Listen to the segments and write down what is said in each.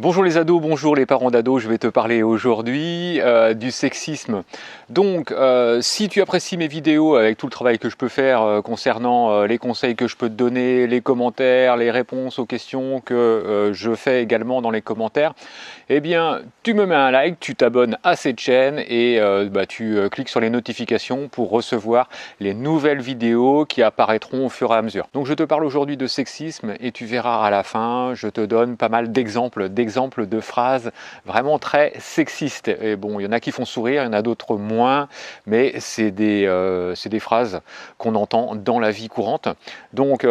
Bonjour les ados, bonjour les parents d'ados, je vais te parler aujourd'hui du sexisme. Donc si tu apprécies mes vidéos avec tout le travail que je peux faire concernant les conseils que je peux te donner, les commentaires, les réponses aux questions que je fais également dans les commentaires, eh bien tu me mets un like, tu t'abonnes à cette chaîne et tu cliques sur les notifications pour recevoir les nouvelles vidéos qui apparaîtront au fur et à mesure. Donc je te parle aujourd'hui de sexisme et tu verras à la fin, je te donne pas mal d'exemples de phrases vraiment très sexistes. Et bon, il y en a qui font sourire, il y en a d'autres moins, mais c'est des phrases qu'on entend dans la vie courante. Donc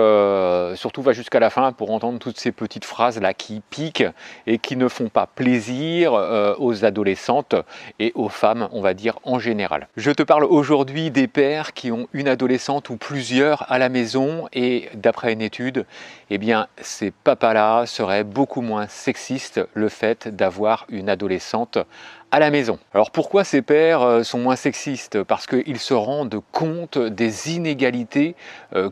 surtout va jusqu'à la fin pour entendre toutes ces petites phrases là qui piquent et qui ne font pas plaisir aux adolescentes et aux femmes, on va dire en général. Je te parle aujourd'hui des pères qui ont une adolescente ou plusieurs à la maison et d'après une étude, eh bien ces papas-là seraient beaucoup moins sexistes le fait d'avoir une adolescente à la maison. Alors pourquoi ces pères sont moins sexistes? Parce qu'ils se rendent compte des inégalités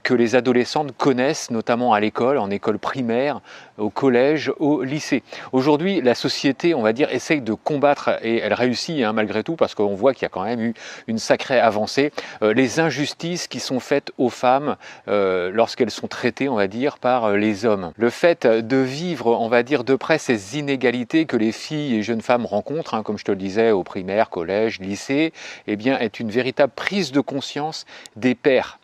que les adolescentes connaissent, notamment à l'école, en école primaire, au collège, au lycée. Aujourd'hui, la société, on va dire, essaye de combattre, et elle réussit malgré tout, parce qu'on voit qu'il y a quand même eu une sacrée avancée, les injustices qui sont faites aux femmes lorsqu'elles sont traitées, on va dire, par les hommes. Le fait de vivre, on va dire, de près ces inégalités que les filles et jeunes femmes rencontrent, comme je te le disais, au primaire, collège, lycée, eh bien, est une véritable prise de conscience des pères.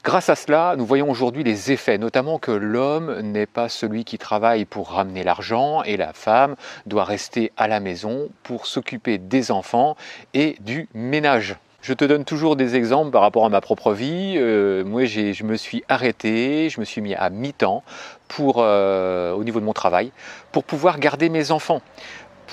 Grâce à cela, nous voyons aujourd'hui les effets, notamment que l'homme n'est pas celui qui travaille pour ramener l'argent et la femme doit rester à la maison pour s'occuper des enfants et du ménage. Je te donne toujours des exemples par rapport à ma propre vie. Moi, je me suis arrêté, je me suis mis à mi-temps au niveau de mon travail pour pouvoir garder mes enfants.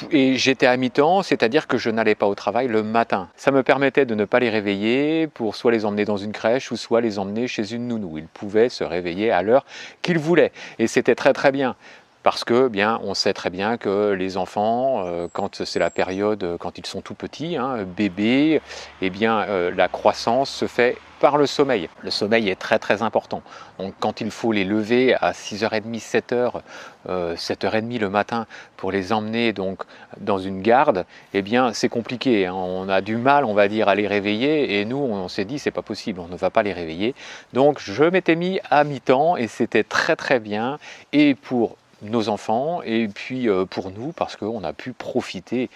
Et j'étais à mi-temps, c'est-à-dire que je n'allais pas au travail le matin. Ça me permettait de ne pas les réveiller pour soit les emmener dans une crèche ou soit les emmener chez une nounou. Ils pouvaient se réveiller à l'heure qu'ils voulaient. Et c'était très très bien. Parce que, bien, on sait très bien que les enfants, quand c'est la période, quand ils sont tout petits, bébés, eh bien, la croissance se fait par le sommeil. Le sommeil est très très important. Donc quand il faut les lever à 6h30, 7h, 7h30 le matin pour les emmener donc dans une garde, eh bien c'est compliqué. On a du mal, on va dire, à les réveiller et nous on s'est dit c'est pas possible, on ne va pas les réveiller. Donc je m'étais mis à mi-temps et c'était très très bien et pour nos enfants et puis pour nous parce qu'on a pu profiter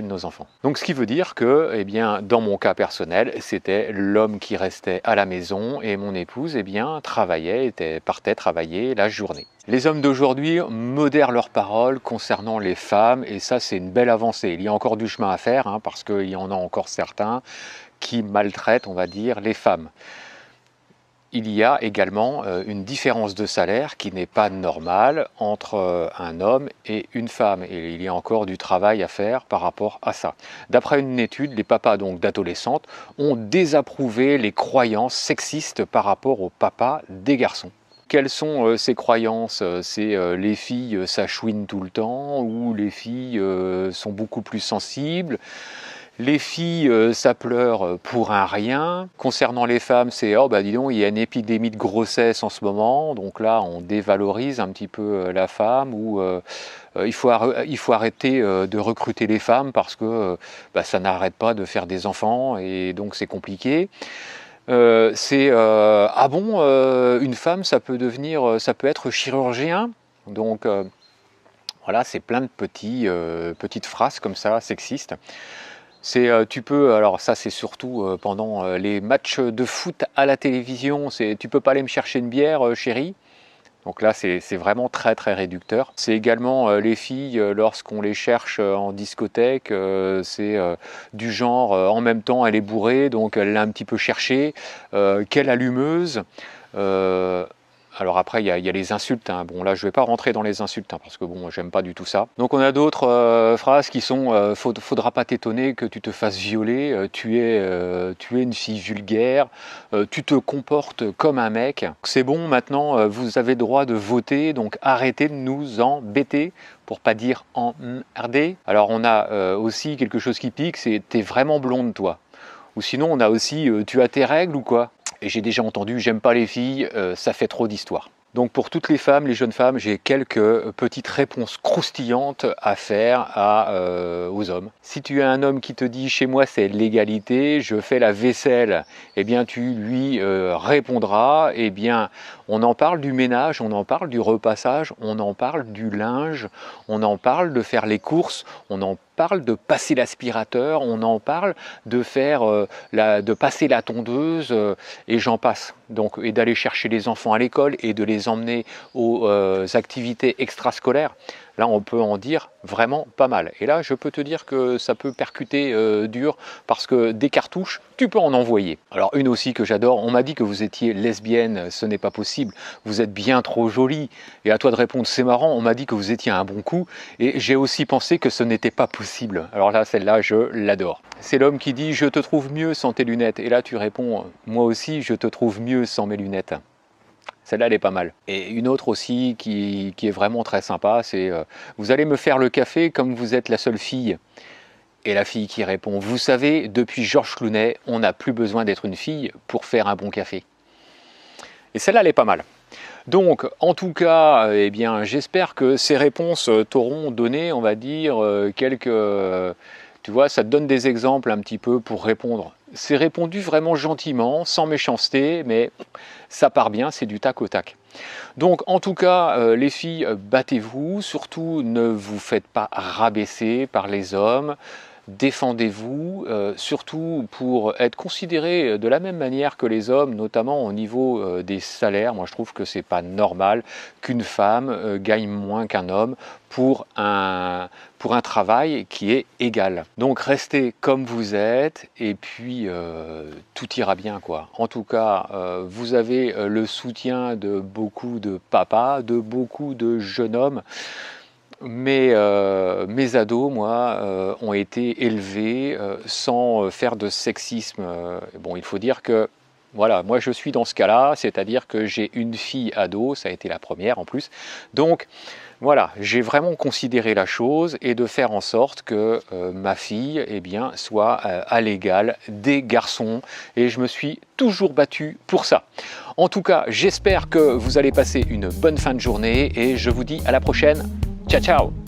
de nos enfants. Donc ce qui veut dire que, eh bien, dans mon cas personnel, c'était l'homme qui restait à la maison et mon épouse, eh bien, partait travailler la journée. Les hommes d'aujourd'hui modèrent leurs paroles concernant les femmes et ça c'est une belle avancée. Il y a encore du chemin à faire parce qu'il y en a encore certains qui maltraitent, on va dire, les femmes. Il y a également une différence de salaire qui n'est pas normale entre un homme et une femme. Et il y a encore du travail à faire par rapport à ça. D'après une étude, les papas donc d'adolescentes ont désapprouvé les croyances sexistes par rapport aux papas des garçons. Quelles sont ces croyances? C'est les filles ça chouine tout le temps ou les filles sont beaucoup plus sensibles. Les filles, ça pleure pour un rien. Concernant les femmes, c'est « oh bah dis donc, il y a une épidémie de grossesse en ce moment », donc là on dévalorise un petit peu la femme, ou il faut arrêter de recruter les femmes parce que ça n'arrête pas de faire des enfants et donc c'est compliqué. Ah bon, une femme ça peut être chirurgien, donc voilà, c'est plein de petites phrases comme ça, sexistes. Alors ça c'est surtout pendant les matchs de foot à la télévision, tu peux pas aller me chercher une bière chérie. Donc là c'est vraiment très très réducteur. C'est également les filles lorsqu'on les cherche en discothèque, c'est du genre en même temps elle est bourrée donc elle l'a un petit peu cherché, quelle allumeuse. Alors après, il y a les insultes. Bon, là, je ne vais pas rentrer dans les insultes parce que bon, j'aime pas du tout ça. Donc, on a d'autres phrases qui sont faudra pas t'étonner que tu te fasses violer. Tu es une fille vulgaire. Tu te comportes comme un mec. C'est bon, maintenant, vous avez le droit de voter. Donc, arrêtez de nous embêter. Pour pas dire emmerder. Alors, on a aussi quelque chose qui pique. C'est t'es vraiment blonde, toi. Ou sinon, on a aussi tu as tes règles ou quoi? Et j'ai déjà entendu, j'aime pas les filles, ça fait trop d'histoire. Donc pour toutes les femmes, les jeunes femmes, j'ai quelques petites réponses croustillantes à faire aux hommes. Si tu as un homme qui te dit chez moi c'est l'égalité, je fais la vaisselle, eh bien tu lui répondras, eh bien on en parle du ménage, on en parle du repassage, on en parle du linge, on en parle de faire les courses, on en parle de passer l'aspirateur, on en parle de faire de passer la tondeuse et j'en passe. Donc, et d'aller chercher les enfants à l'école et de les emmener aux activités extrascolaires. Là, on peut en dire vraiment pas mal. Et là, je peux te dire que ça peut percuter dur parce que des cartouches, tu peux en envoyer. Alors, une aussi que j'adore, on m'a dit que vous étiez lesbienne, ce n'est pas possible, vous êtes bien trop jolie. Et à toi de répondre, c'est marrant, on m'a dit que vous étiez un bon coup. Et j'ai aussi pensé que ce n'était pas possible. Alors là, celle-là, je l'adore. C'est l'homme qui dit « je te trouve mieux sans tes lunettes ». Et là, tu réponds « moi aussi, je te trouve mieux sans mes lunettes ». Celle-là, elle est pas mal. Et une autre aussi qui est vraiment très sympa, c'est vous allez me faire le café comme vous êtes la seule fille ». Et la fille qui répond « vous savez, depuis Georges Clooney, on n'a plus besoin d'être une fille pour faire un bon café ». Et celle-là, elle est pas mal. Donc, en tout cas, eh bien, j'espère que ces réponses t'auront donné, on va dire, quelques... tu vois, ça te donne des exemples un petit peu pour répondre. C'est répondu vraiment gentiment, sans méchanceté, mais ça part bien, c'est du tac au tac. Donc, en tout cas, les filles, battez-vous, surtout ne vous faites pas rabaisser par les hommes. Défendez-vous, surtout pour être considéré de la même manière que les hommes, notamment au niveau des salaires. Moi, je trouve que c'est pas normal qu'une femme gagne moins qu'un homme pour un travail qui est égal. Donc, restez comme vous êtes et puis tout ira bien, quoi. En tout cas, vous avez le soutien de beaucoup de papas, de beaucoup de jeunes hommes. Mes ados, moi, ont été élevés sans faire de sexisme. Bon, il faut dire que, voilà, moi je suis dans ce cas-là, c'est-à-dire que j'ai une fille ado, ça a été la première en plus. Donc, voilà, j'ai vraiment considéré la chose et de faire en sorte que ma fille, eh bien, soit à l'égal des garçons. Et je me suis toujours battu pour ça. En tout cas, j'espère que vous allez passer une bonne fin de journée et je vous dis à la prochaine. Ciao, ciao!